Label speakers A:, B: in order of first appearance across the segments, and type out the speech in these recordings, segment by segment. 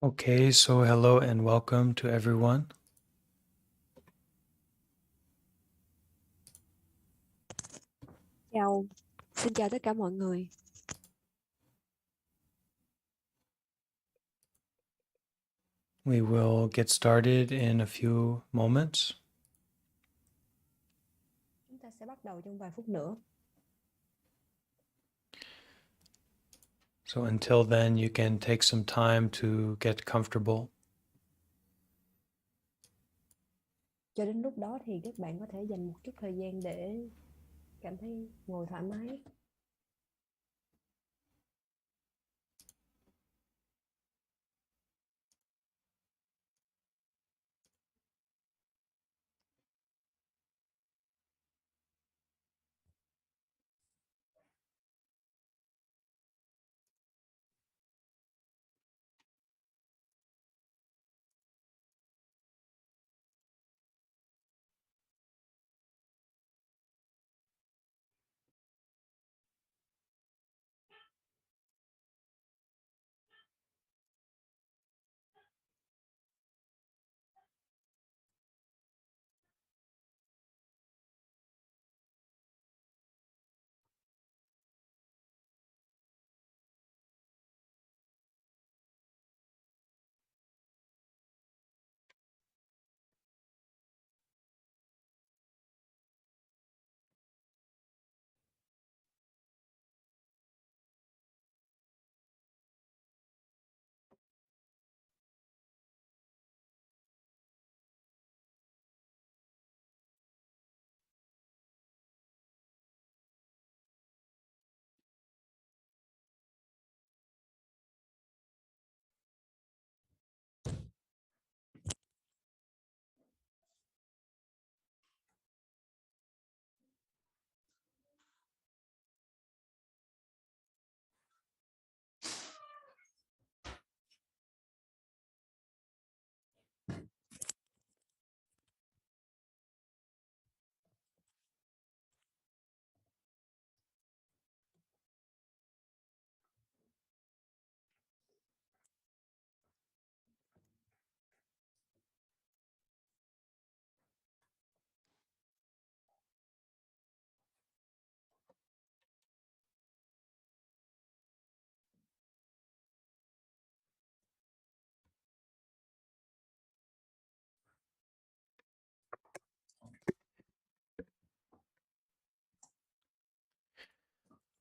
A: Okay, so hello and welcome to everyone.
B: Xin chào tất cả mọi người.
A: We will get started in a few moments.
B: Chúng ta sẽ bắt đầu trong vài phút nữa.
A: So until then, you can take some time to get comfortable.
B: Cho đến lúc đó thì các bạn có thể dành một chút thời gian để cảm thấy ngồi thoải mái.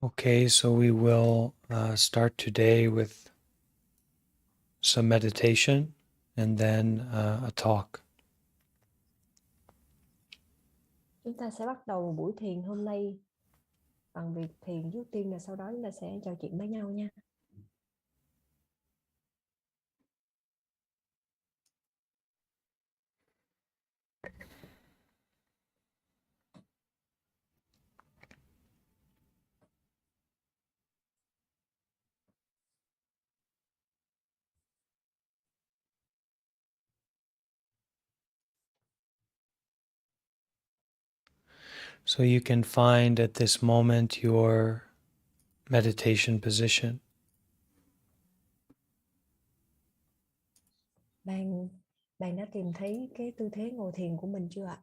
A: Okay, so we will start today with some meditation and then a talk.
B: Chúng ta sẽ bắt đầu buổi thiền hôm nay bằng việc thiền trước tiên, là sau đó chúng ta sẽ trò chuyện với nhau nha.
A: So you can find at this moment your meditation position.
B: Bạn đã tìm thấy cái tư thế ngồi thiền của mình chưa ạ?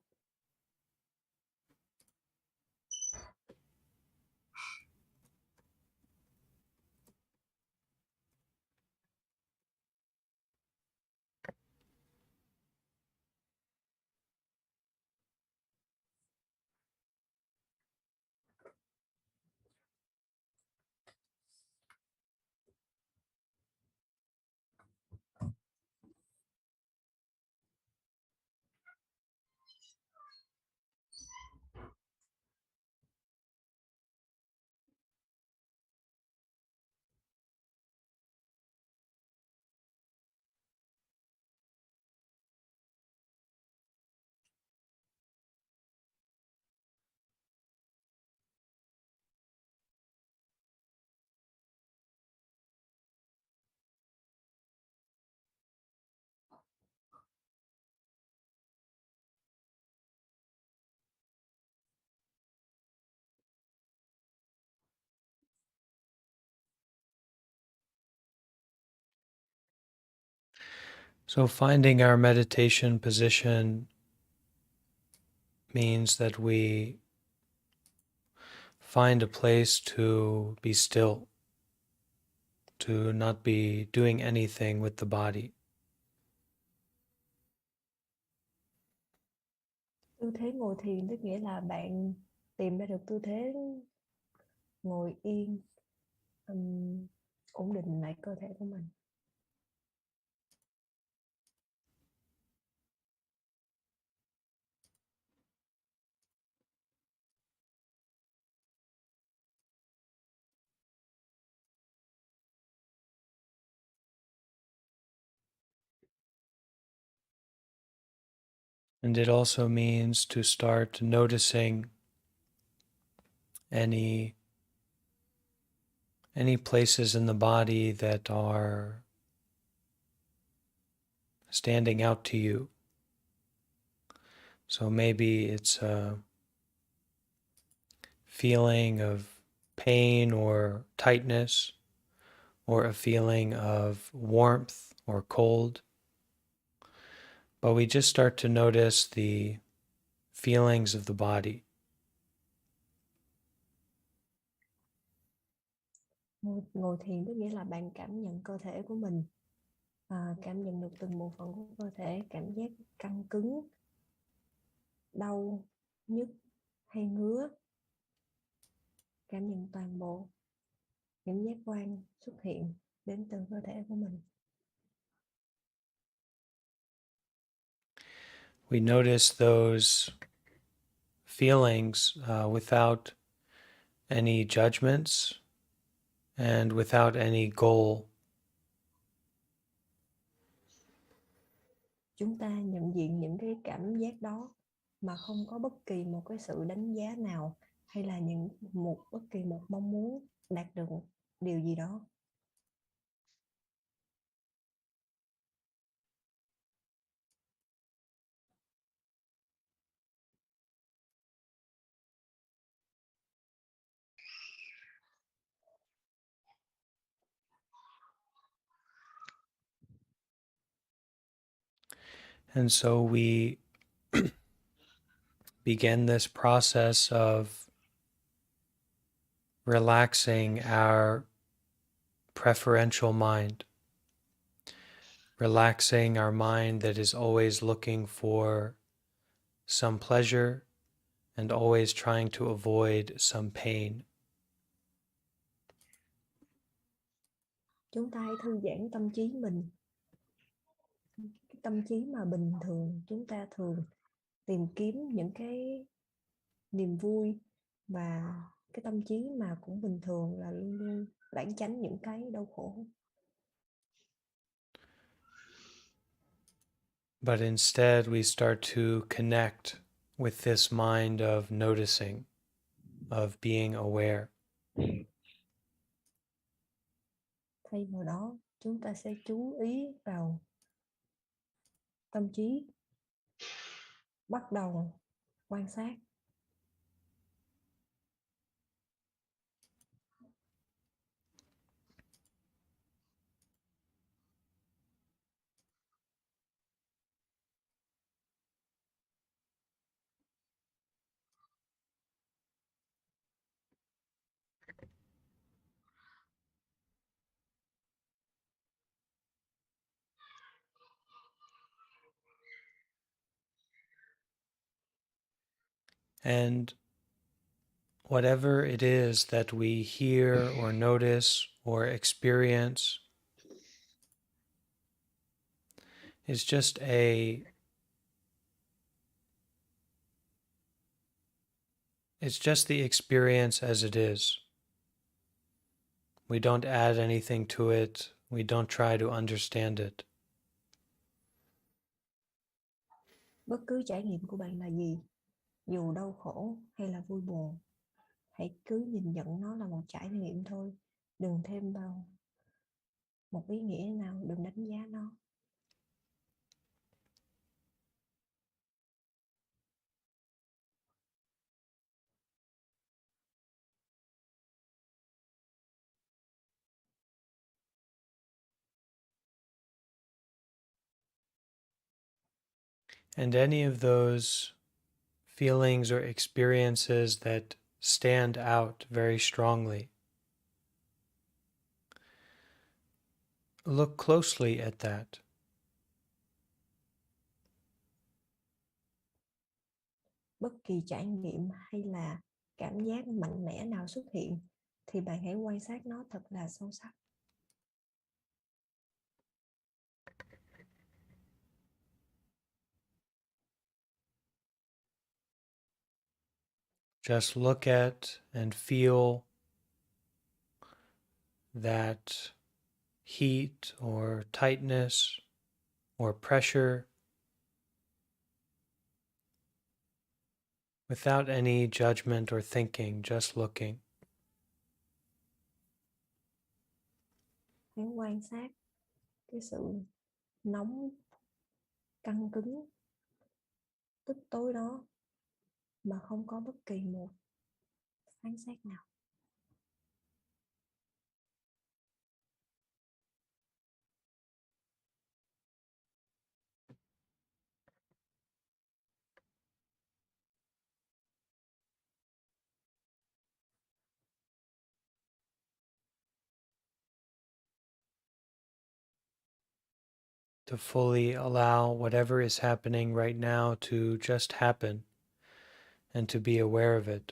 A: So finding our meditation position means that we find a place to be still, to not be doing anything with the body.
B: Tư thế ngồi thiền tức nghĩa là bạn tìm ra được tư thế ngồi yên, ổn định lại cơ thể của mình.
A: And it also means to start noticing any places in the body that are standing out to you. So maybe it's a feeling of pain or tightness, or a feeling of warmth or cold. But we just start to notice the feelings of the body.
B: Ngồi thiền tức nghĩa là bạn cảm nhận cơ thể của mình, cảm nhận được từng bộ phận của cơ thể, cảm giác căng cứng, đau, nhức hay ngứa, cảm nhận toàn bộ những giác quan xuất hiện đến từ cơ thể của mình.
A: We notice those feelings without any judgments and without any goal.
B: Chúng ta nhận diện những cái cảm giác đó mà không có bất kỳ một cái sự đánh giá nào hay là bất kỳ một mong muốn đạt được điều gì đó.
A: And so we begin this process of relaxing our preferential mind, relaxing our mind that is always looking for some pleasure and always trying to avoid some pain.
B: Chúng ta hãy thư giãn tâm trí mình. Cái tâm trí mà bình thường chúng ta thường tìm kiếm những cái niềm vui, và cái tâm trí mà cũng bình thường là luôn luôn lảng tránh những cái đau khổ.
A: But instead, we start to connect with this mind of noticing, of being aware.
B: Thay vào đó, chúng ta sẽ chú ý vào tâm trí, bắt đầu quan sát.
A: And whatever it is that we hear or notice or experience is just it's just the experience as it is. We don't add anything to it. We don't try to understand it.
B: Bất cứ trải nghiệm của bạn là gì, dù đau khổ hay là vui buồn, hãy cứ nhìn nhận nó là một trải nghiệm thôi. Đừng thêm vào một ý nghĩa nào, đừng đánh giá nó.
A: And any of those feelings or experiences that stand out very strongly, look closely at that.
B: Bất kỳ trải nghiệm hay là cảm giác mạnh mẽ nào xuất hiện thì bạn hãy quan sát nó thật là sâu sắc.
A: Just look at and feel that heat or tightness or pressure without any judgment or thinking, just looking.
B: Hãy quan sát cái sự nóng, căng cứng, tức tối đó mà không có bất kỳ một phán xét nào.
A: To fully allow whatever is happening right now to just happen and to be aware of it.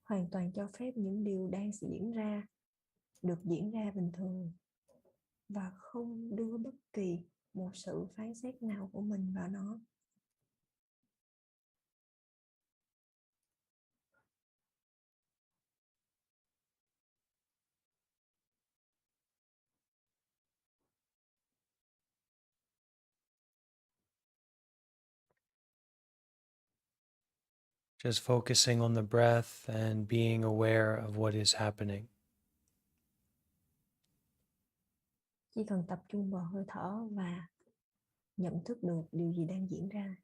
B: Hoàn toàn cho phép những điều đang diễn ra được diễn ra bình thường và không đưa bất kỳ một sự phán xét nào của mình vào nó.
A: Just focusing on the breath and being aware of what is happening.
B: Chỉ cần tập trung vào hơi thở và nhận thức được điều gì đang diễn ra.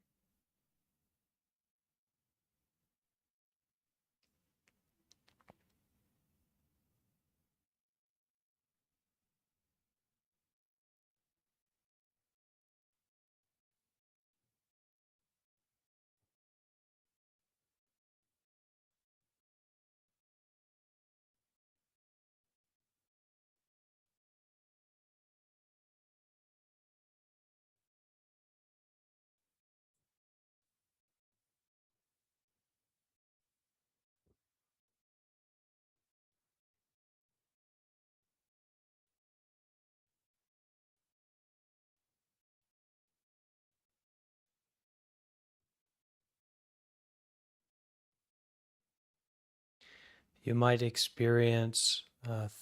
A: You might experience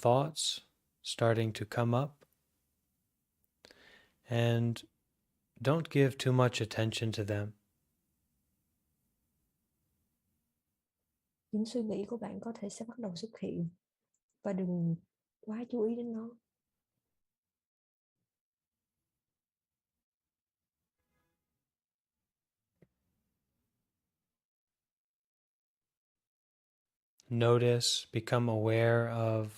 A: thoughts starting to come up, and don't give too much attention to them.
B: Những suy nghĩ của bạn có thể sẽ bắt đầu xuất hiện và đừng quá chú ý đến nó.
A: Notice, become aware of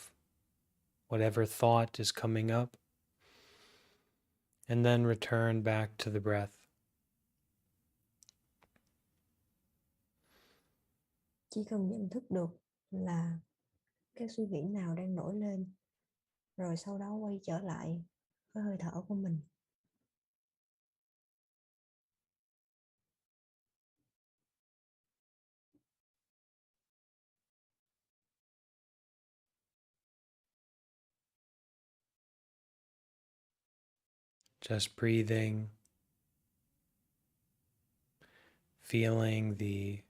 A: whatever thought is coming up, and then return back to the breath.
B: Chỉ cần nhận thức được là cái suy nghĩ nào đang nổi lên, rồi sau đó quay trở lại với hơi thở của mình.
A: Just breathing, feeling the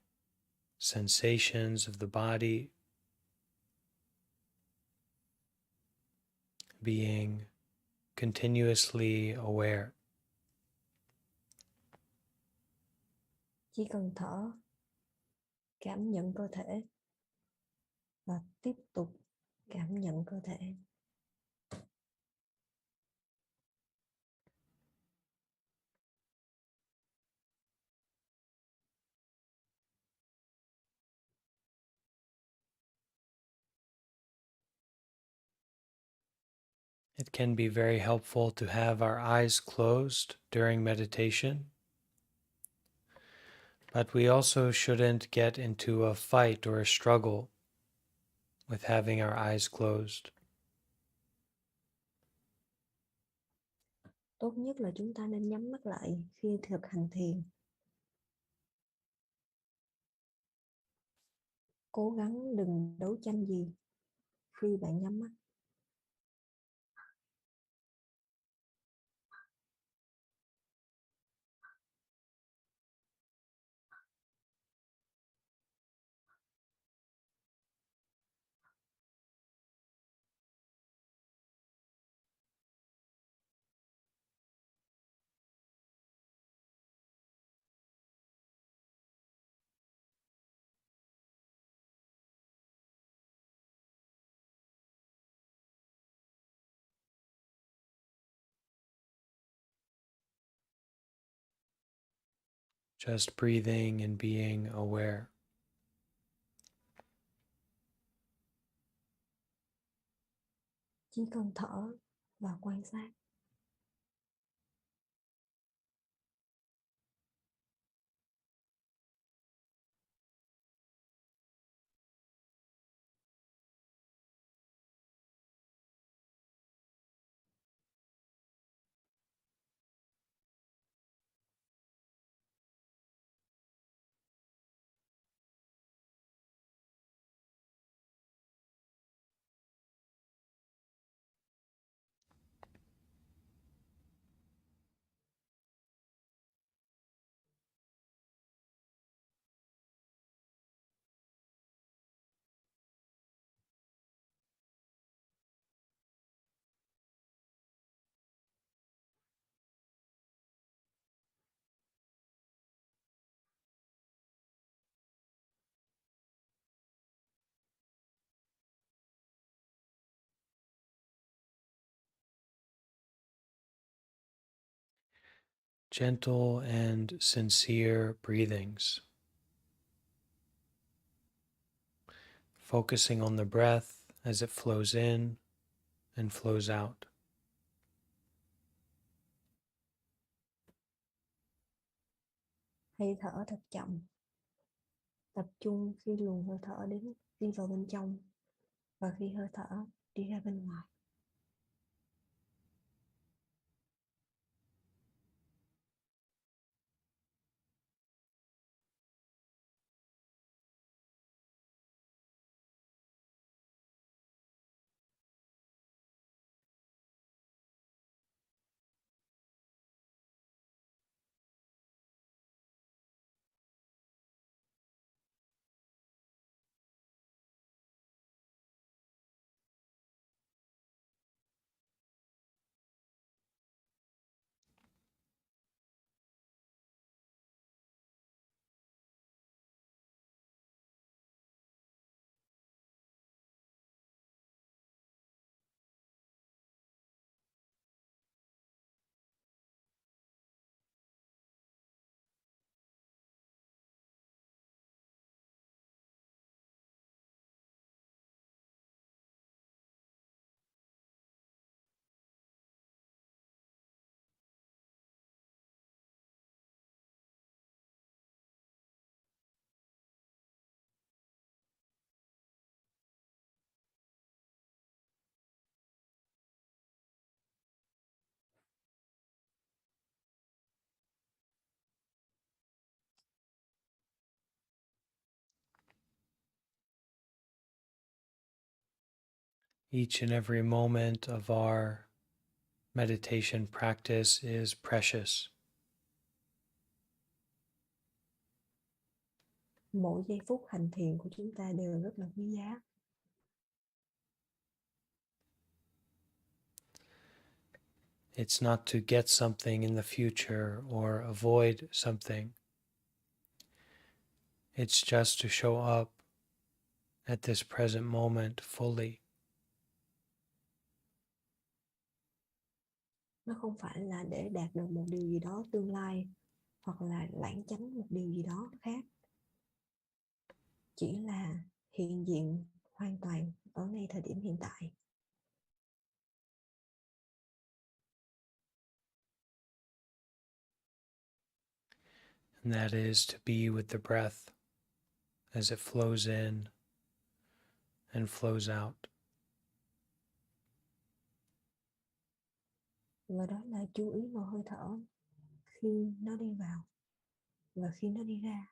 A: sensations of the body, being continuously aware.
B: Chỉ cần thở, cảm nhận cơ thể và tiếp tục cảm nhận cơ thể.
A: It can be very helpful to have our eyes closed during meditation, but we also shouldn't get into a fight or a struggle with having our eyes closed.
B: Tốt nhất là chúng ta nên nhắm mắt lại khi thực hành thiền. Cố gắng đừng đấu tranh gì khi bạn nhắm mắt.
A: Just breathing and being aware.
B: Chỉ cần thở và quan sát.
A: Gentle and sincere breathings. Focusing on the breath as it flows in and flows out.
B: Hãy thở thật chậm. Tập trung khi luồng hơi thở đi vào bên trong và khi hơi thở đi ra bên ngoài.
A: Each and every moment of our meditation practice is precious.
B: Mỗi giây phút hành thiền của chúng ta đều rất là quý giá.
A: It's not to get something in the future or avoid something. It's just to show up at this present moment fully.
B: Nó không phải là để đạt được một điều gì đó tương lai hoặc là lảng tránh một điều gì đó khác. Chỉ là hiện diện hoàn toàn ở ngay thời điểm hiện tại.
A: and that is to be with the breath as it flows in and flows out.
B: Và đó là chú ý vào hơi thở khi nó đi vào và khi nó đi ra.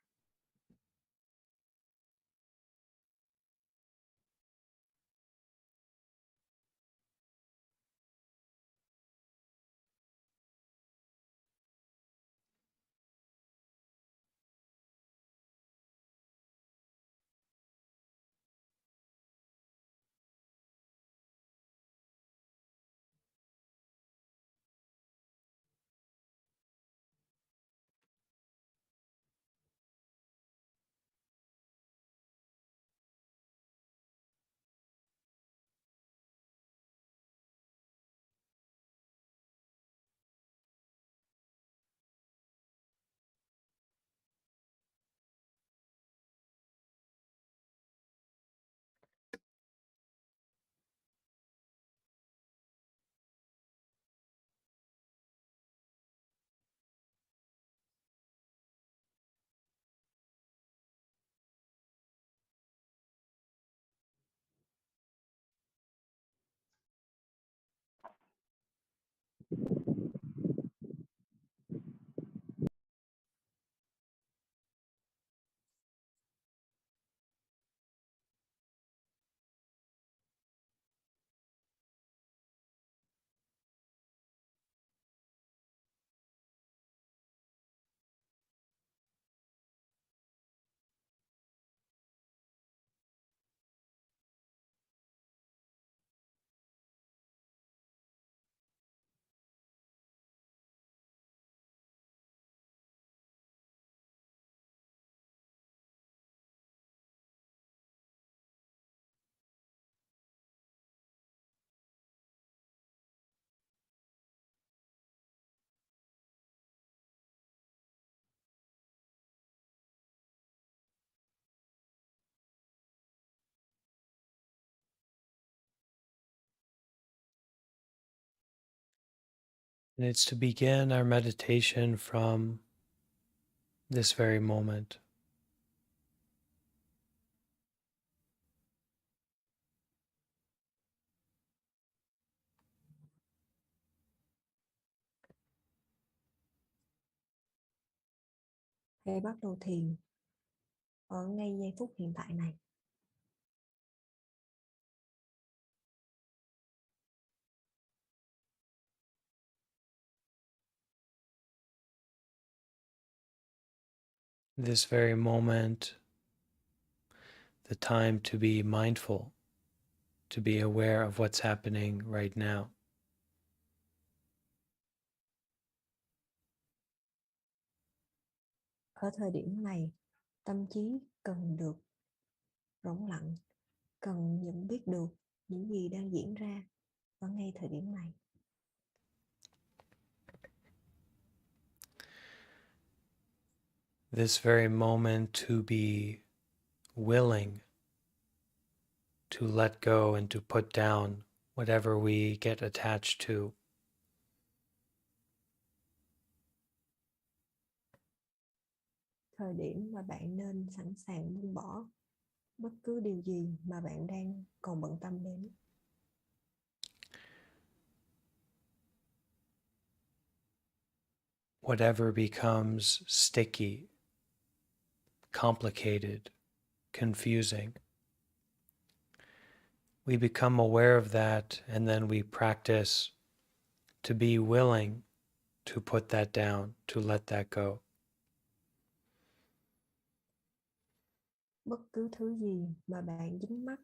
A: And it's to begin our meditation from this very moment.
B: Hãy bắt đầu thiền ở ngay giây phút hiện tại này.
A: This very moment, the time to be mindful, to be aware of what's happening right now.
B: Ở thời điểm này, tâm trí cần được rỗng lặng, cần nhận biết được những gì đang diễn ra ở ngay thời điểm này.
A: This very moment to be willing to let go and to put down whatever we get attached to.
B: Thời điểm mà bạn nên sẵn sàng buông bỏ bất cứ điều gì mà bạn đang còn bận tâm đến.
A: Whatever becomes sticky, complicated, confusing. We become aware of that, and then we practice to be willing to put that down, to let that go.
B: Bất cứ thứ gì mà bạn dính mắc,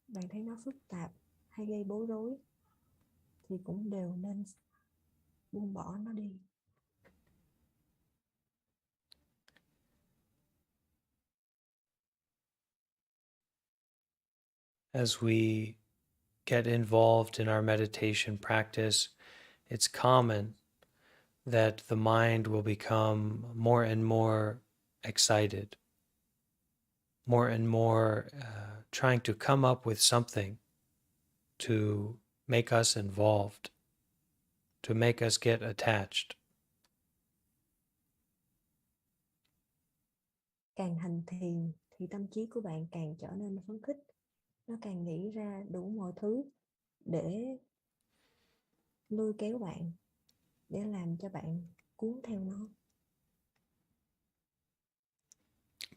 B: bạn thấy nó phức tạp hay gây bối rối, thì cũng đều nên buông bỏ nó đi.
A: As we get involved in our meditation practice, it's common that the mind will become more and more excited, more and more trying to come up with something to make us involved, to make us get attached.
B: Càng hành thiền thì tâm trí của bạn càng trở nên phấn khích, nó càng nghĩ ra đủ mọi thứ để lôi kéo bạn, để làm cho bạn cuốn theo nó.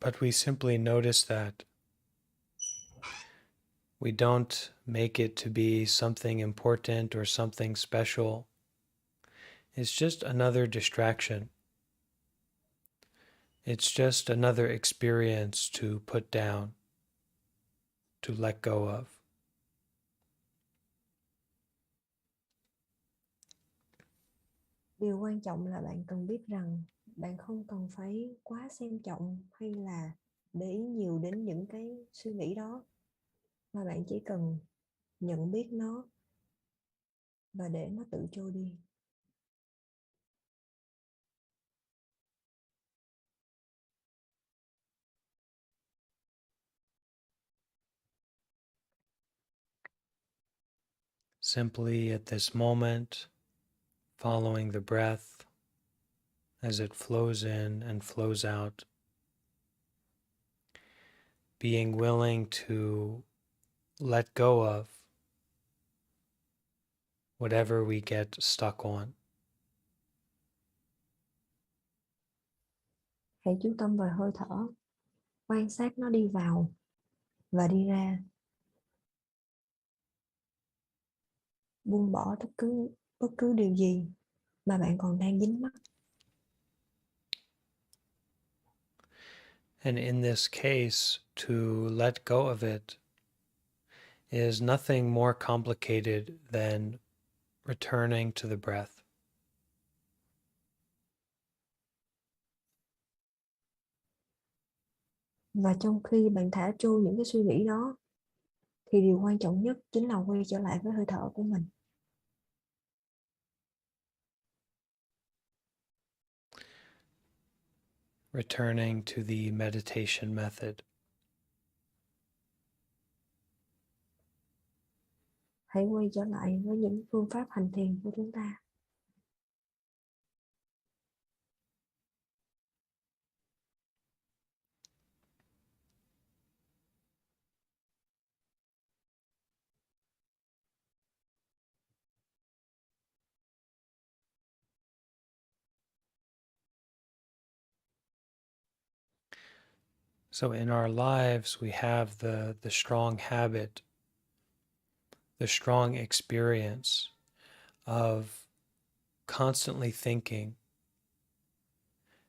A: But we simply notice that we don't make it to be something important or something special. It's just another distraction. It's just another experience to put down, to let go of.
B: Điều quan trọng là bạn cần biết rằng bạn không cần phải quá xem trọng hay là để ý nhiều đến những cái suy nghĩ đó, mà bạn chỉ cần nhận biết nó và để nó tự trôi đi.
A: Simply at this moment, following the breath as it flows in and flows out, being willing to let go of whatever we get stuck on.
B: Hãy chú tâm vào hơi thở, quan sát nó đi vào và đi ra, buông bỏ bất cứ điều gì mà bạn còn đang dính mắc.
A: And in this case, to let go of it is nothing more complicated than returning to the breath.
B: Và trong khi bạn thả trôi những cái suy nghĩ đó, thì điều quan trọng nhất chính là quay trở lại với hơi thở của mình.
A: Returning to the meditation method.
B: Hãy quay trở lại với những phương pháp hành thiền của chúng ta.
A: So in our lives, we have the strong habit, the strong experience of constantly thinking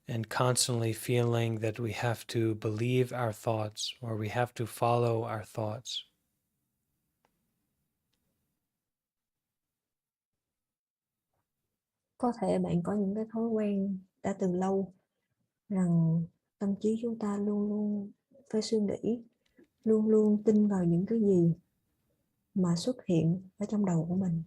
A: and constantly feeling that we have to believe our thoughts or we have to follow our thoughts.
B: Có thể bạn có những cái thói quen đã từ lâu rằng tâm trí chúng ta luôn luôn phải suy nghĩ, luôn luôn tin vào những cái gì mà xuất hiện ở trong đầu của mình.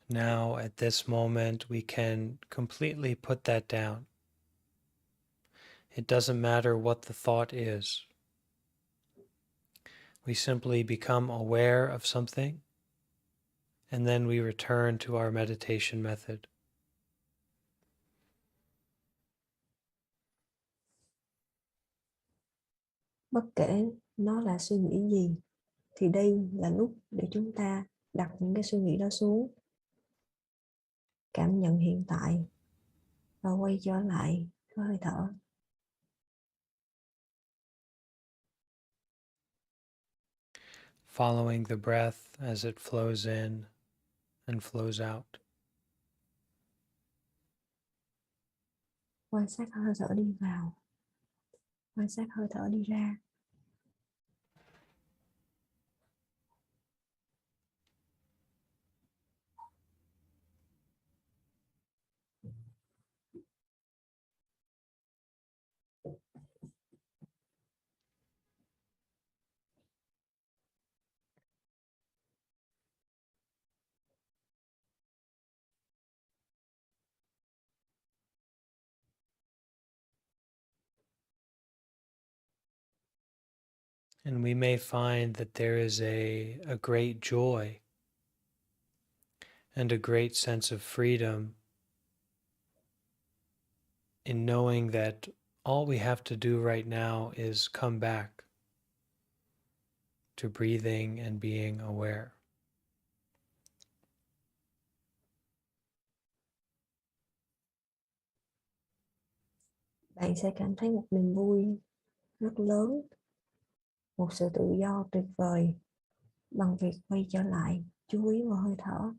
A: Now, at this moment, we can completely put that down. It doesn't matter what the thought is. We simply become aware of something, and then we return to our meditation method.
B: Bất kể nó là suy nghĩ gì, thì đây là lúc để chúng ta đặt những cái suy nghĩ đó xuống, cảm nhận hiện tại và quay trở lại với hơi thở.
A: Following the breath as it flows in and flows out.
B: Quan sát hơi thở đi vào, quan sát hơi thở đi ra.
A: And we may find that there is a great joy and a great sense of freedom in knowing that all we have to do right now is come back to breathing and being aware.
B: Bạn sẽ cảm thấy một niềm vui rất lớn, một sự tự do tuyệt vời bằng việc quay trở lại chú ý vào hơi thở.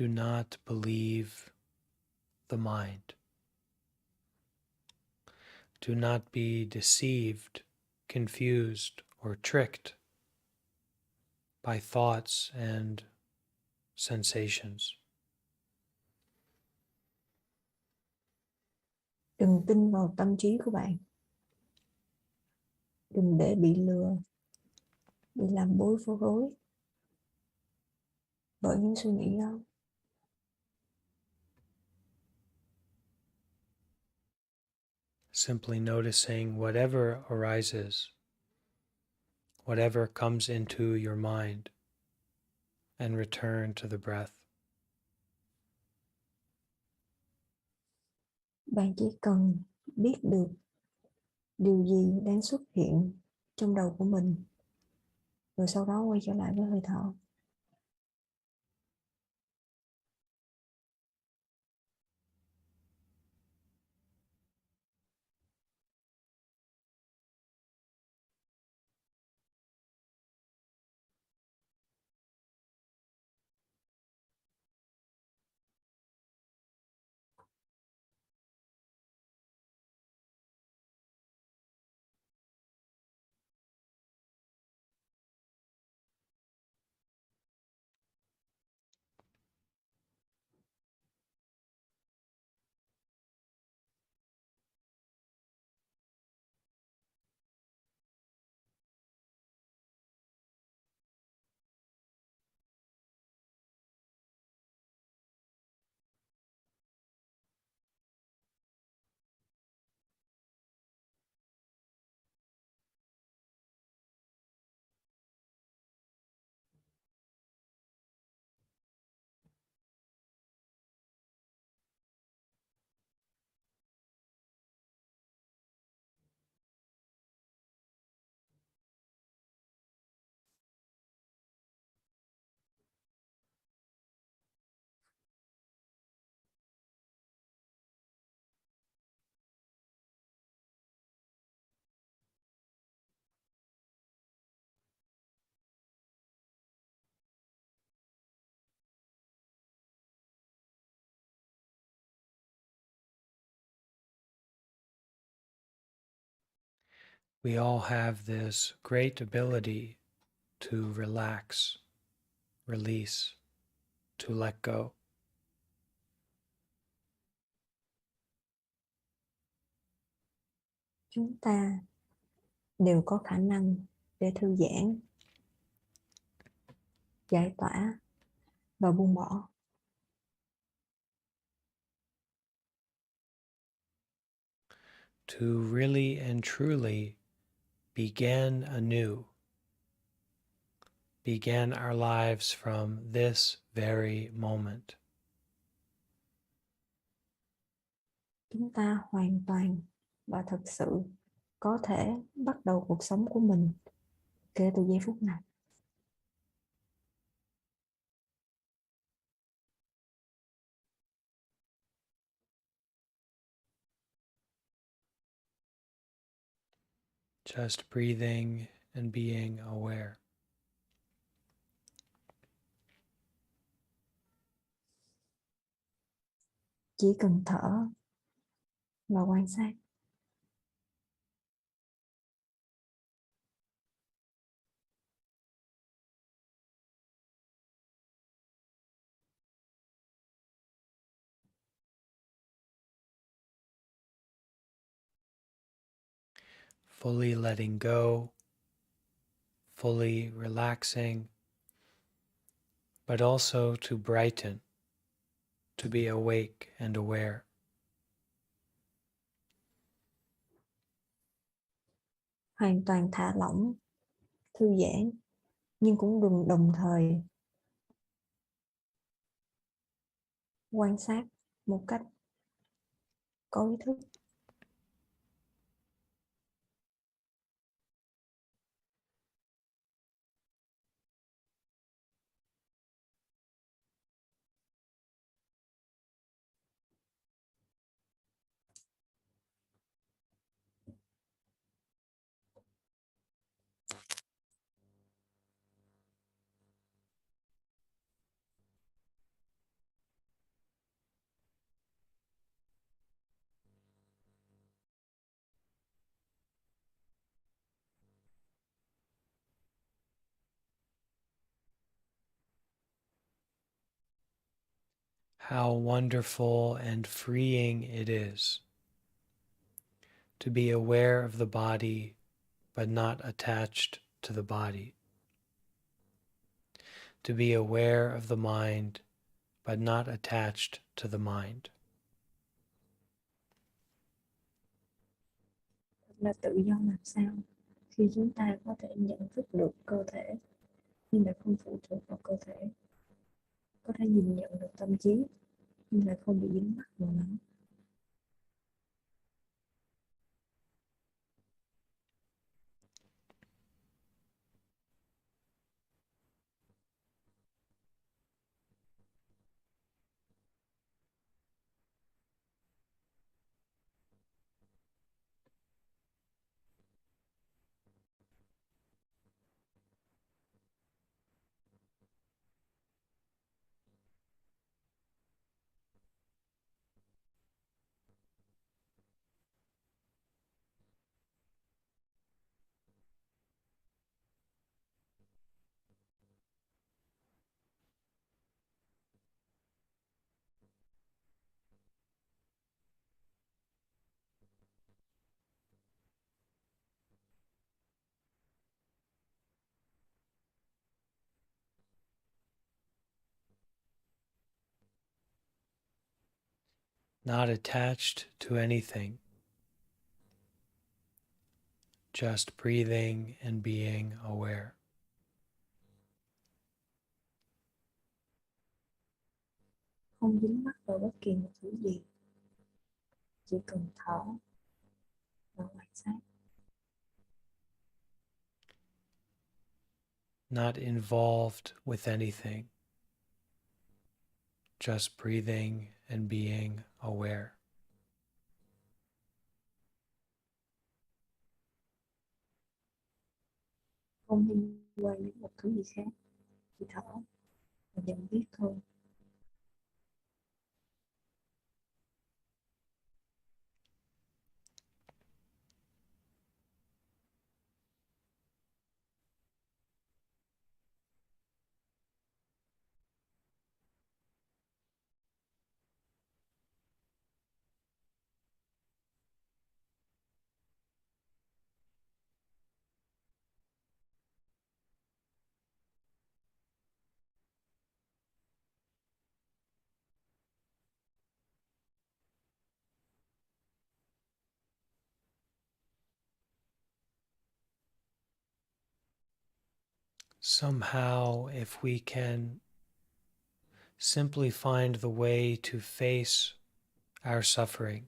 A: Do not believe the mind. Do not be deceived, confused, or tricked by thoughts and sensations.
B: Đừng tin vào tâm trí của bạn. Đừng để bị lừa, bị làm bối rối bởi những suy nghĩ đó.
A: Simply noticing whatever arises, whatever comes into your mind, and return to the breath.
B: Bạn chỉ cần biết được điều gì đang xuất hiện trong đầu của mình, rồi sau đó quay trở lại với hơi thở.
A: We all have this great ability to relax, release, to let go.
B: Chúng ta đều có khả năng để thư giãn, giải tỏa và buông bỏ.
A: To really and truly begin anew, begin our lives from this very moment.
B: Chúng ta hoàn toàn và thực sự có thể bắt đầu cuộc sống của mình kể từ giây phút này.
A: Just breathing and being aware.
B: Chỉ cần thở và quan sát.
A: Fully letting go, fully relaxing, but also to brighten, to be awake and aware.
B: Hoàn toàn thả lỏng, thư giãn, nhưng cũng đừng đồng thời quan sát một cách có ý thức.
A: How wonderful and freeing it is to be aware of the body but not attached to the body, to be aware of the mind but not attached to the mind.
B: Thật là tự do làm sao khi chúng ta có thể nhận thức được cơ thể nhưng lại không phụ thuộc vào cơ thể, có thể nhìn nhận được tâm trí nhưng lại không bị dính mắc vào nó.
A: Not attached to anything, just breathing and being aware.
B: Không dính mắc vào bất kỳ một thứ gì, chỉ cần thở và quan sát.
A: Not involved with anything, just breathing and being aware.
B: Không liên quan đến một thứ gì khác, chỉ thở và nhận biết thôi.
A: somehow, if we can simply find the way to face our suffering,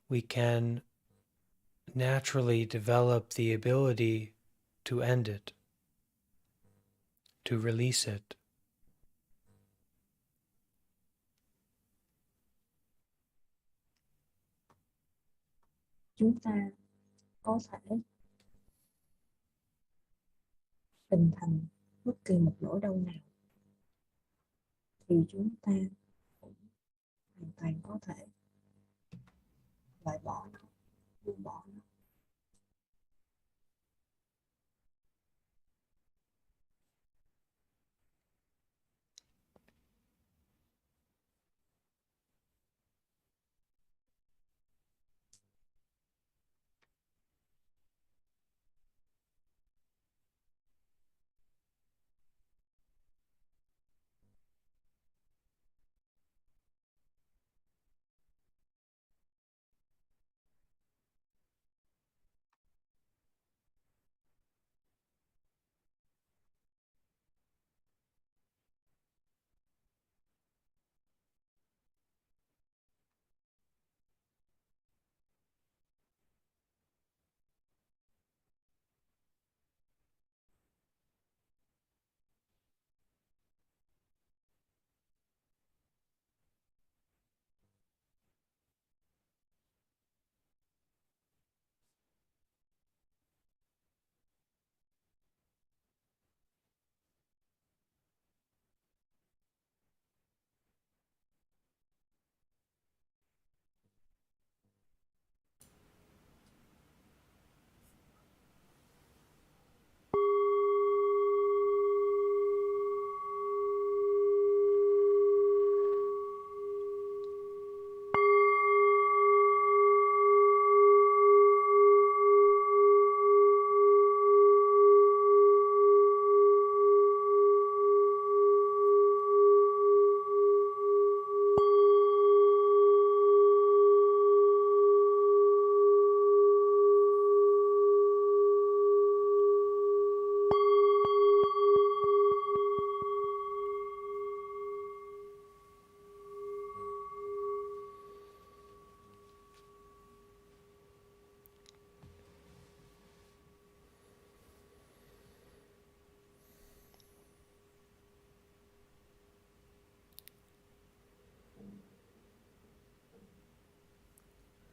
A: we can naturally develop the ability to end it, to release it.
B: Chúng ta có thể hình thành bất kỳ một nỗi đau nào thì chúng ta cũng hoàn toàn có thể loại bỏ nó, buông bỏ nó.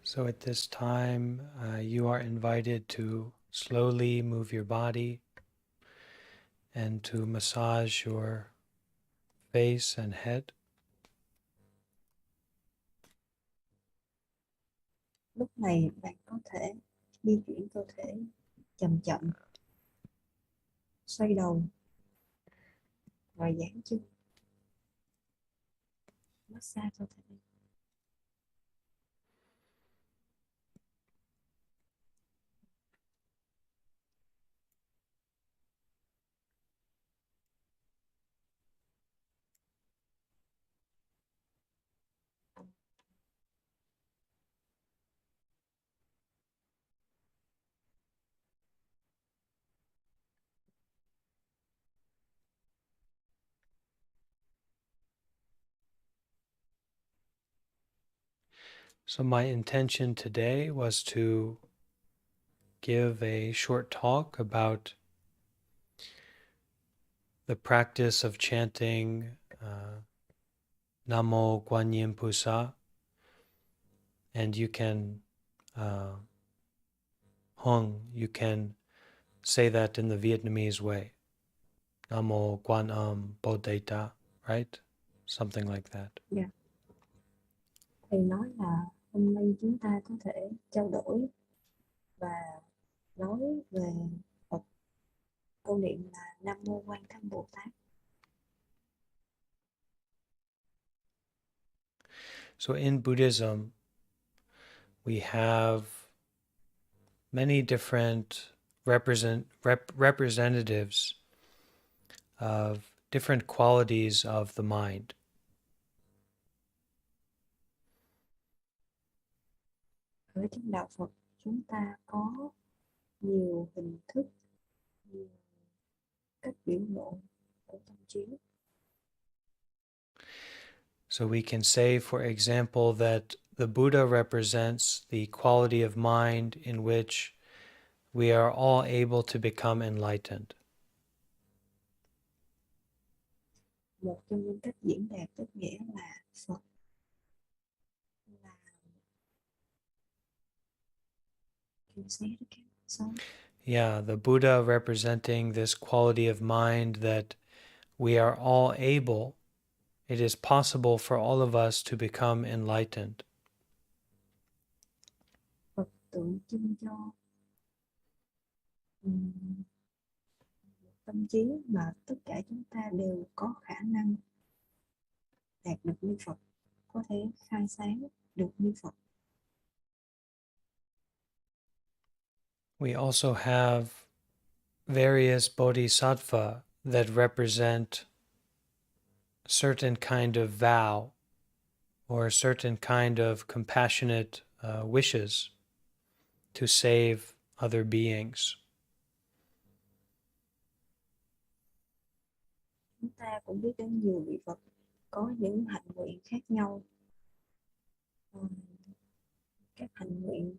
A: So at this time, you are invited to slowly move your body and to massage your face and head.
B: Lúc này bạn có thể di chuyển cơ thể chậm chậm, xoay đầu và giãn chân, massage cơ thể.
A: So my intention today was to give a short talk about the practice of chanting Namo Guanyin Pusa, and you can you can say that in the Vietnamese way. Namo Guan Bodhisattva, right? Something like that.
B: Yeah. Thầy nói là hôm nay chúng ta có thể trao đổi và nói về Phật, câu niệm là Nam Mô Quan Tham Bồ Tát.
A: So in Buddhism, we have many different representatives of different qualities of the mind.
B: Ở trong đạo Phật chúng ta có nhiều hình thức, nhiều cách biểu lộ của tâm trí.
A: So we can say, for example, that the Buddha represents the quality of mind in which we are all able to become enlightened.
B: Một trong những cách diễn đạt tức nghĩa là Phật là can you say it again? Sorry.
A: Yeah, the Buddha representing this quality of mind that we are all able, it is possible for all of us to become enlightened.
B: Phật tượng trưng cho tâm trí mà tất cả chúng ta đều có khả năng đạt được như Phật, có thể khai sáng được như Phật.
A: We also have various Bodhisattva that represent certain kind of vow or a certain kind of compassionate wishes to save other beings.
B: Chúng ta cũng biết đến nhiều vị Phật có những hạnh nguyện khác nhau. Các hạnh nguyện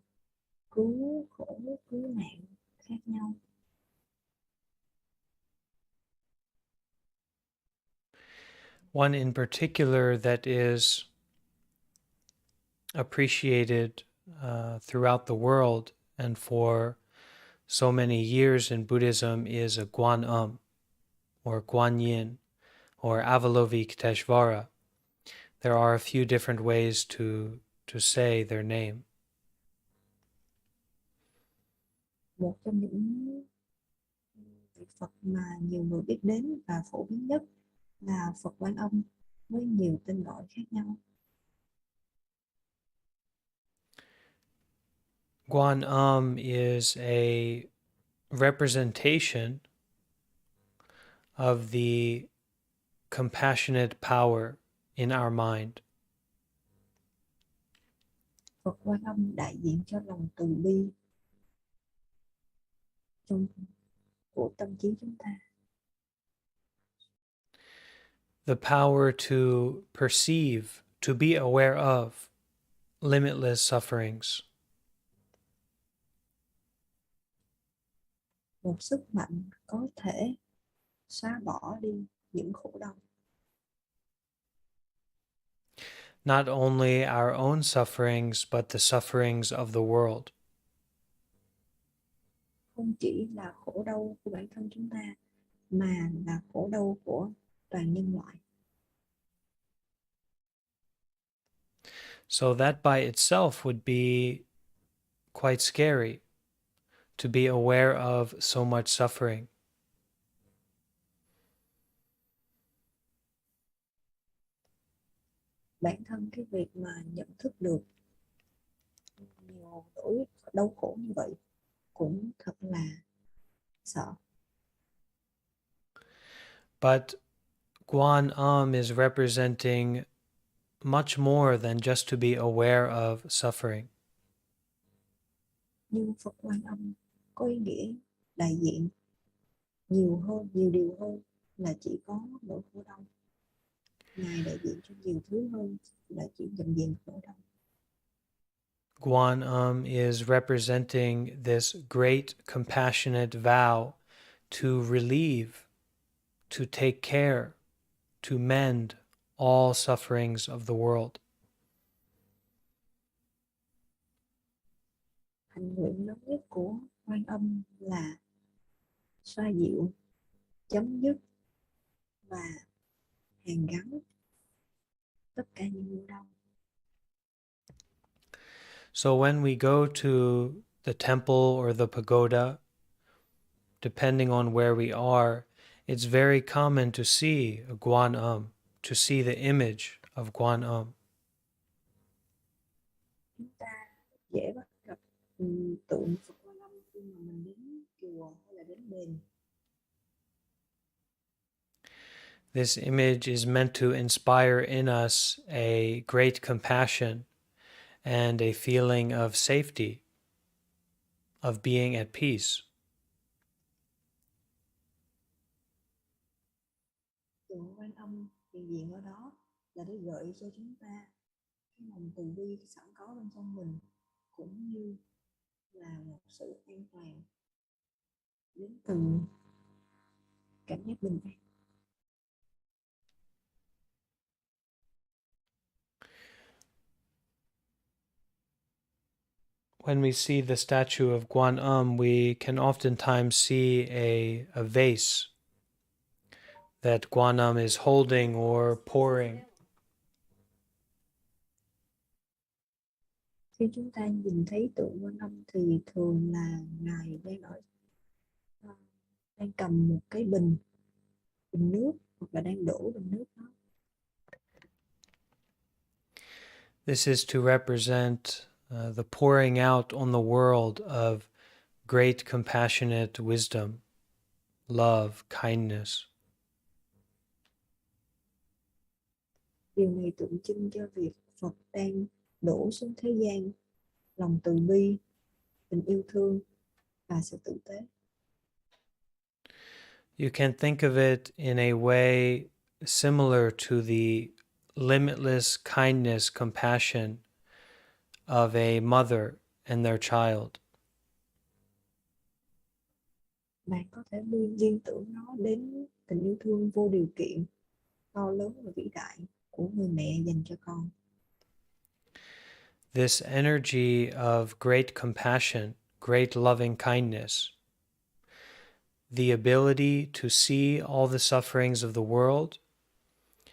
B: cứu khổ, cứu nạn khác nhau.
A: One in particular that is appreciated throughout the world and for so many years in Buddhism is a Guanyin or Guanyin or Avalokiteśvara. There are a few different ways to say their name.
B: Một trong những vị Phật mà nhiều người biết đến và phổ biến nhất là Phật Quan Âm với nhiều tên gọi khác nhau.
A: Guanyin is a representation of the compassionate power in our mind.
B: Phật Quan Âm đại diện cho lòng từ bi của tâm trí chúng ta.
A: The power to perceive, to be aware of limitless sufferings.
B: Một sức mạnh có thể xóa bỏ đi những khổ đau.
A: Not only our own sufferings, but the sufferings of the world.
B: Không chỉ là khổ đau của bản thân chúng ta, mà là khổ đau của toàn nhân loại.
A: So that by itself would be quite scary, to be aware of so much suffering.
B: Bản thân cái việc mà nhận thức được nhiều nỗi đau khổ như vậy cũng thật là sợ.
A: But Guanyin is representing much more than just to be aware of suffering.
B: Nhưng Phật Quan Âm có ý nghĩa đại diện nhiều điều hơn là chỉ có nỗi khổ đau. Ngài đại diện cho nhiều thứ hơn là chỉ nhận diện khổ đau.
A: Guanyin is representing this great compassionate vow to relieve, to take care, to mend all sufferings of the world.
B: Hạnh nguyện lớn nhất của Quan Âm là xoa dịu, chấm dứt và hàn gắn tất cả những nỗi đau.
A: So when we go to the temple or the pagoda, depending on where we are, it's very common to see a Guanyin, to see the image of Guanyin.
B: Chúng ta dễ bắt gặp tượng Phật Quan Âm khi mà mình đến chùa hay là đến đền.
A: This image is meant to inspire in us a great compassion and a feeling of safety, of being at peace.
B: Tượng Quan Âm hiện diện ở đó là để gợi cho chúng ta cái lòng từ bi sẵn có bên trong mình, cũng như là một sự an toàn đến từ cảm giác bình an.
A: When we see the statue of Guanyin, we can oftentimes see a vase that Guanyin is holding or pouring.
B: Khi chúng ta nhìn thấy tượng Quan Âm thì thường là ngài đang cầm một cái bình nước, hoặc là đang đổ bình nước đó.
A: This is to represent the pouring out on the world of great compassionate wisdom, love, kindness.
B: Điều này tượng trưng cho việc Phật đang đổ xuống thế gian lòng từ bi, tình yêu thương và sự tử tế.
A: You can think of it in a way similar to the limitless kindness, compassion of a mother and their child.
B: Bạn có thể liên tưởng nó đến tình yêu thương vô điều kiện, to lớn và vĩ đại của người mẹ dành cho con.
A: This energy of great compassion, great loving kindness, the ability to see all the sufferings of the world,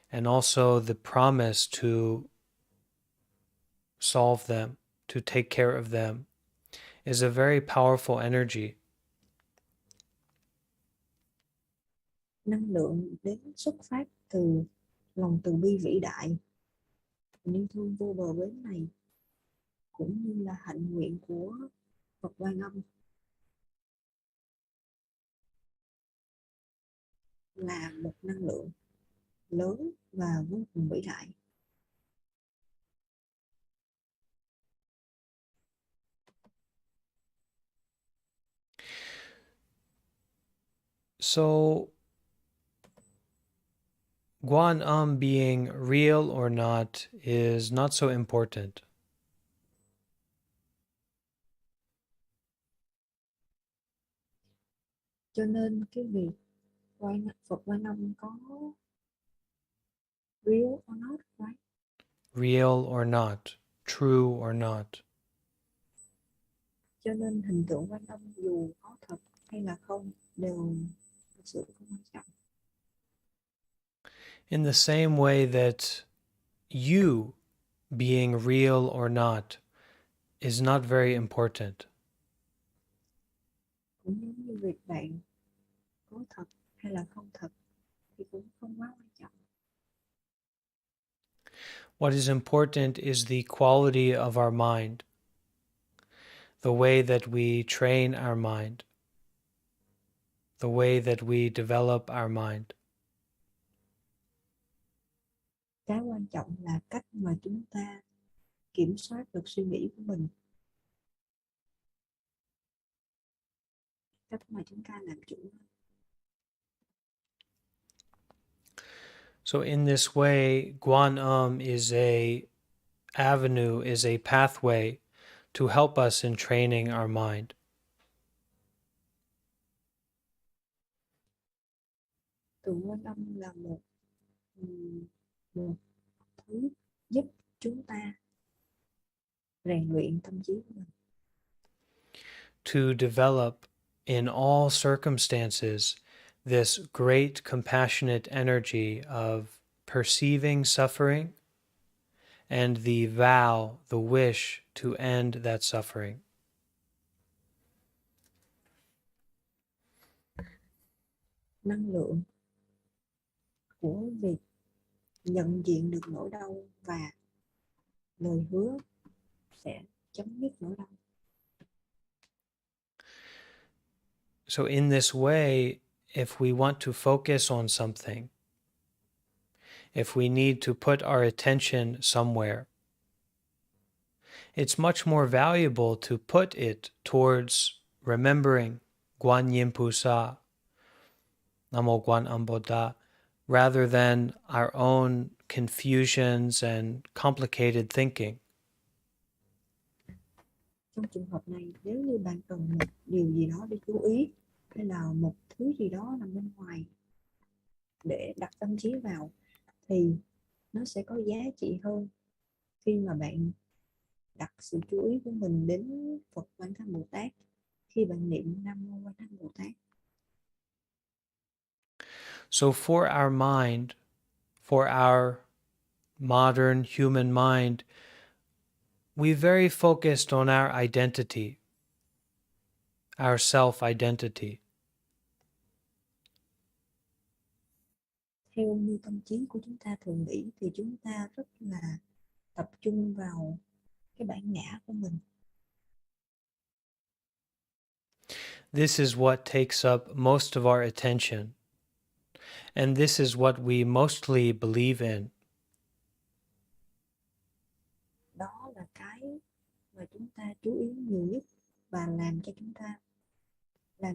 A: and also the promise to solve them, to take care of them, is a very powerful energy.
B: Năng lượng đến xuất phát từ lòng từ bi vĩ đại, tình yêu thương vô bờ bến này, cũng như là hạnh nguyện của Phật Quan Âm, là một năng lượng lớn và vô cùng vĩ đại.
A: So, Guanyin being real or not is not so important.
B: Cho nên cái việc Phật Quan Âm có real or not, right?
A: Real or not, true or not.
B: Cho nên hình tượng Quan Âm dù có thật hay là không đều thực sự không quan trọng.
A: In the same way that you being real or not is not very important.
B: Cũng giống như việc bạn có thật hay là không thật thì cũng không quá quan trọng.
A: What is important is the quality of our mind, the way that we train our mind, the way that we develop our mind.
B: Cái quan trọng là cách mà chúng ta kiểm soát được suy nghĩ của mình, cách mà chúng ta làm chủ.
A: So in this way, Guanyin is a avenue, is a pathway to help us in training our mind.
B: Tượng Quan Âm là một thứ giúp chúng ta rèn luyện tâm trí của mình,
A: to develop in all circumstances this great compassionate energy of perceiving suffering and the vow, the wish to end that suffering.
B: năng lượng của việc nhận diện được nỗi đau và lời hứa sẽ chấm dứt nỗi đau.
A: So in this way, if we want to focus on something, if we need to put our attention somewhere, it's much more valuable to put it towards remembering Guanyin Pusa, Namo Guan Amboda, rather than our own confusions and complicated thinking.
B: Trong trường hợp này, nếu như bạn cần một điều gì đó để chú ý hay là một thứ gì đó nằm bên ngoài để đặt tâm trí vào, thì nó sẽ có giá trị hơn khi mà bạn đặt sự chú ý của mình đến Phật Quan Thế Âm Bồ Tát khi bạn niệm Nam Mô Quan Thế Âm Bồ Tát.
A: So for our modern human mind, we very focused on our identity, our self-identity.
B: Theo như tâm trí của chúng ta thường nghĩ thì chúng ta rất là tập trung vào cái bản ngã của mình.
A: This is what takes up most of our attention. And this is what we mostly believe in.
B: Đó là cái mà chúng ta chú ý nhiều nhất và làm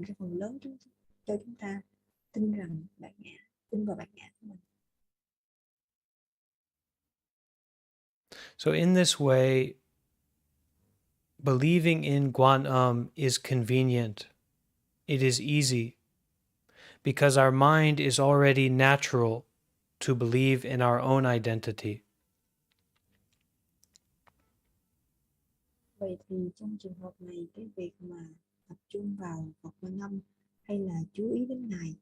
B: cho phần lớn cho chúng ta tin vào bản ngã của mình.
A: So in this way, believing in Guanyin is convenient. It is easy because our mind is already natural to believe in our own identity.
B: Vậy thì trong trường hợp này, cái việc mà tập trung vào Phật Quan Âm hay là chú ý đến Ngài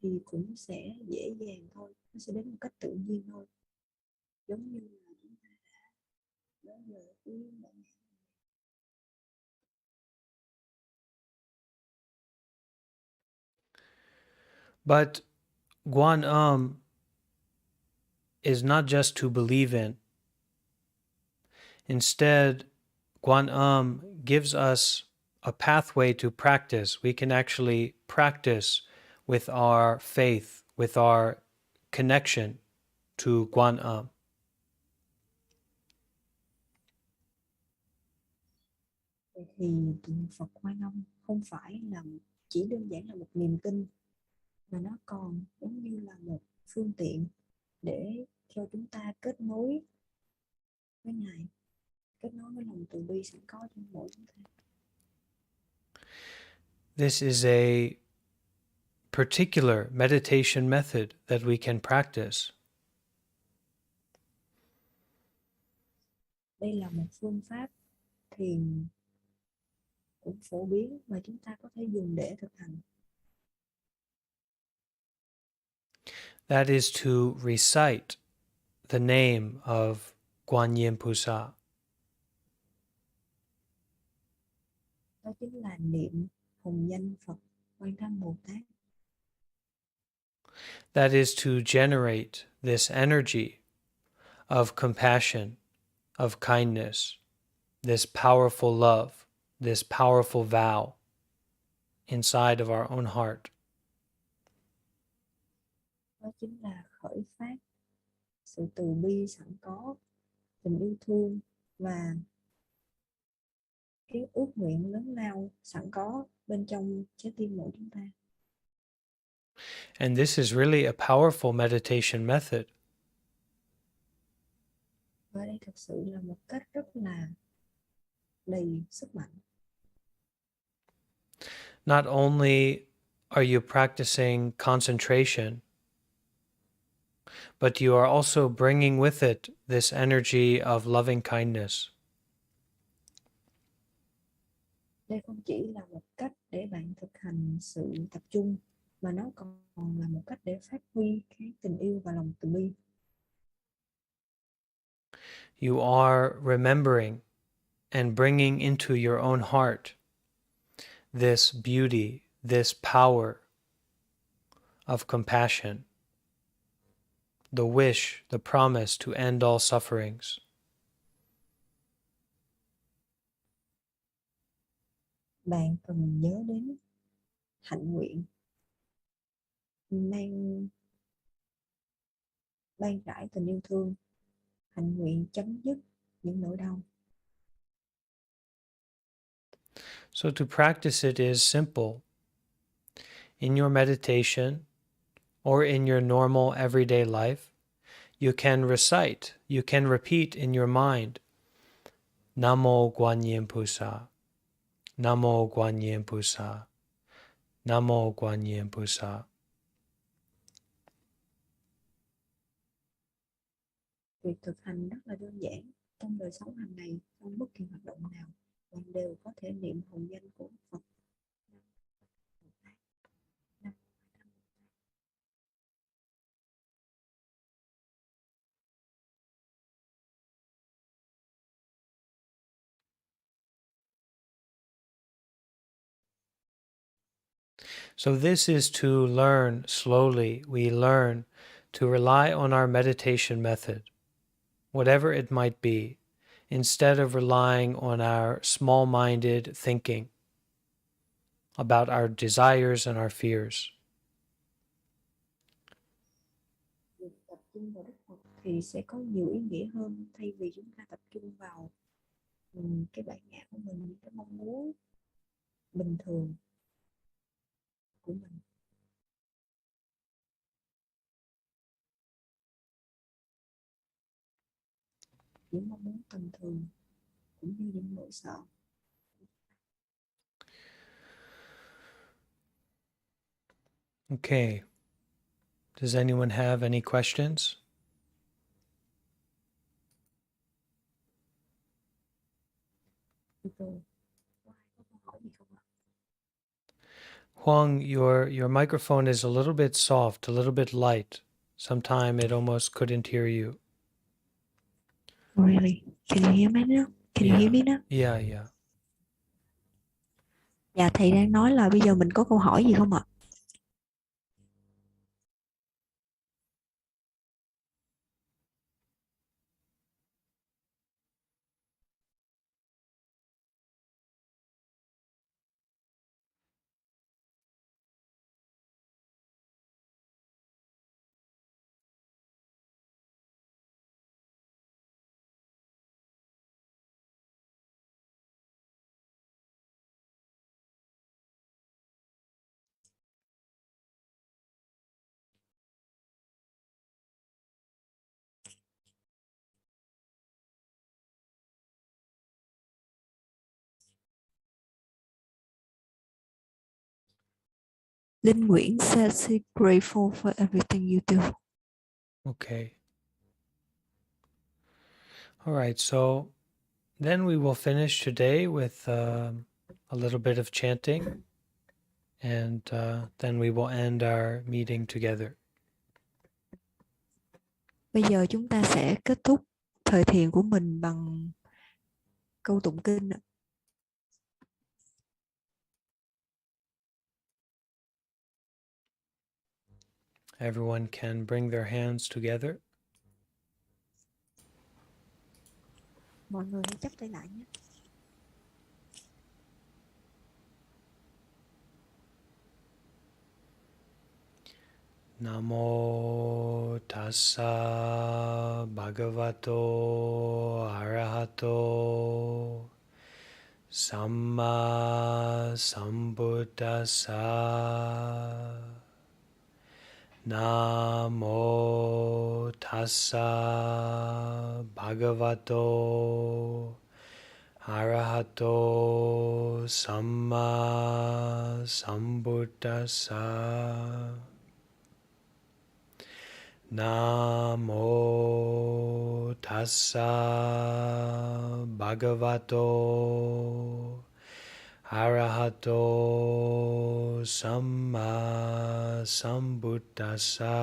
B: thì cũng sẽ dễ dàng thôi, nó sẽ đến một cách tự nhiên thôi, giống như là chúng ta đã giờ chú ý đến bản ngã.
A: But Guanyin is not just to believe in. Instead, Guanyin gives us a pathway to practice. We can actually practice with our faith, with our connection to Guanyin.
B: Vậy thì Phật Quan Âm không phải là chỉ đơn giản là một niềm tin, mà nó còn giống như là một phương tiện để cho chúng ta kết nối với Ngài, kết nối với lòng từ bi sẵn có trong mỗi chúng ta.
A: This is a particular meditation method that we can practice.
B: Đây là một phương pháp thiền cũng phổ biến mà chúng ta có thể dùng để thực hành.
A: That is to recite the name of Guanyin Pusa.
B: Đó chính là niệm hồng danh Phật Quan Thế Âm Bồ Tát.
A: That is to generate this energy of compassion, of kindness, this powerful love, this powerful vow inside of our own heart.
B: Đó chính là khởi phát sự từ bi sẵn có, tình yêu thương và cái ước nguyện lớn lao sẵn có bên trong trái tim mỗi chúng ta.
A: And this is really a powerful meditation method.
B: Và đây thực sự là một cách rất là đầy sức mạnh.
A: Not only are you practicing concentration, but you are also bringing with it this energy of loving kindness.
B: Đây không chỉ là một cách để bạn thực hành sự tập trung, mà nó còn là một cách để phát huy cái tình yêu và lòng từ bi.
A: You are remembering and bringing into your own heart this beauty, this power of compassion, the wish, the promise to end all sufferings.
B: Bạn cần nhớ đến hạnh nguyện ban rãi tình yêu thương, hạnh nguyện chấm dứt những nỗi đau.
A: So to practice it is simple. In your meditation or in your normal everyday life, you can recite, you can repeat in your mind, Namo Guanyin Pusa, Namo Guanyin Pusa, Namo Guanyin Pusa.
B: Việc thực hành rất là đơn giản. Trong đời sống hàng ngày, trong bất kỳ hoạt động nào, bạn đều có thể niệm hồng danh của Phật.
A: So this is to learn slowly. We learn to rely on our meditation method, whatever it might be, instead of relying on our small-minded thinking about our desires and our fears.
B: Việc tập trung vào Đức Phật thì sẽ có nhiều ý nghĩa hơn thay vì chúng ta tập trung vào cái bản ngã của mình, những cái mong muốn bình thường của mình, những mong muốn tầm thường cũng như những nỗi sợ.
A: Okay. Does anyone have any questions?
B: Từ từ, có ai có câu hỏi gì không ạ?
A: Huang, your microphone is a little bit soft, a little bit light. Sometime it almost couldn't hear you.
B: Really? Can you hear me now? Can you hear me now?
A: Yeah.
B: Dạ, thầy đang nói là bây giờ mình có câu hỏi gì không ạ? Linh Nguyễn says he's grateful for everything you do.
A: Okay. All right, so then we will finish today with a little bit of chanting, and then we will end our meeting together.
B: Bây giờ chúng ta sẽ kết thúc thời thiền của mình bằng câu tụng kinh.
A: Everyone can bring their hands together.
B: Mọi người hãy chắp tay lại nhé.
A: Namo tassa bhagavato arahato samma sambuddhassa. Namo tassa bhagavato arahato samma sambuddhassa. Namo tassa bhagavato arahato samma sambuddhassa.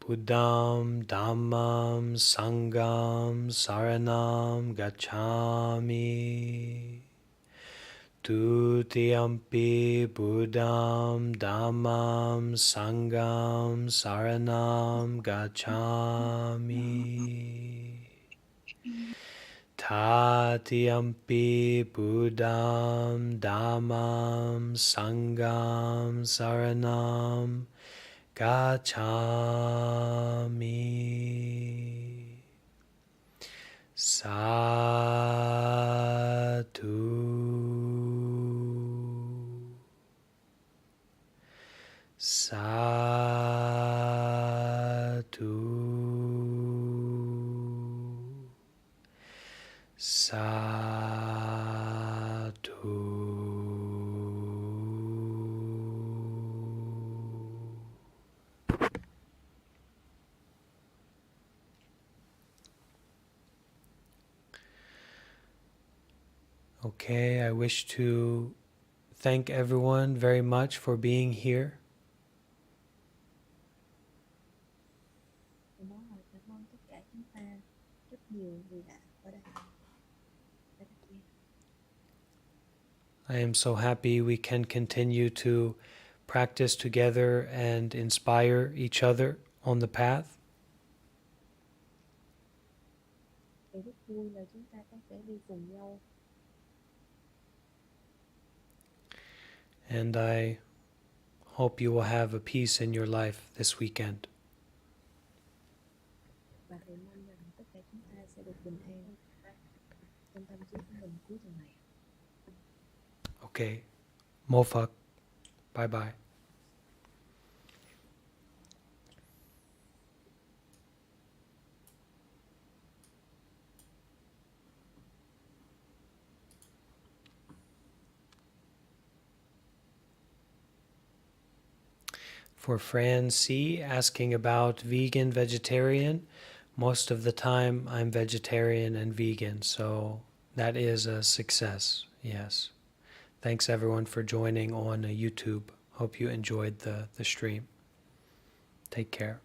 A: Buddham dhammam sangham saranam gacchami. Tutiyampi buddham dhammam sangham saranam gacchami. Tatiyampi buddham dhammam sangham saranam gacchami. Sadhu. Sadhu. Sadhu. Okay, I wish to thank everyone very much for being here.
B: Sau đó là cảm ơn tất cả chúng ta rất nhiều vì đã ở đây, đã tham gia.
A: I am so happy we can continue to practice together and inspire each other on the path.
B: Tôi rất vui là chúng ta có thể đi cùng nhau.
A: And I hope you will have a peace in your life this weekend.
B: Và tôi mong rằng tất cả chúng ta sẽ được bình an trong tâm trí của mình cuối tuần này.
A: Okay. Mofak. Bye bye. For Fran C, asking about vegan, vegetarian, most of the time I'm vegetarian and vegan, so that is a success, yes. Thanks everyone for joining on YouTube. Hope you enjoyed the stream. Take care.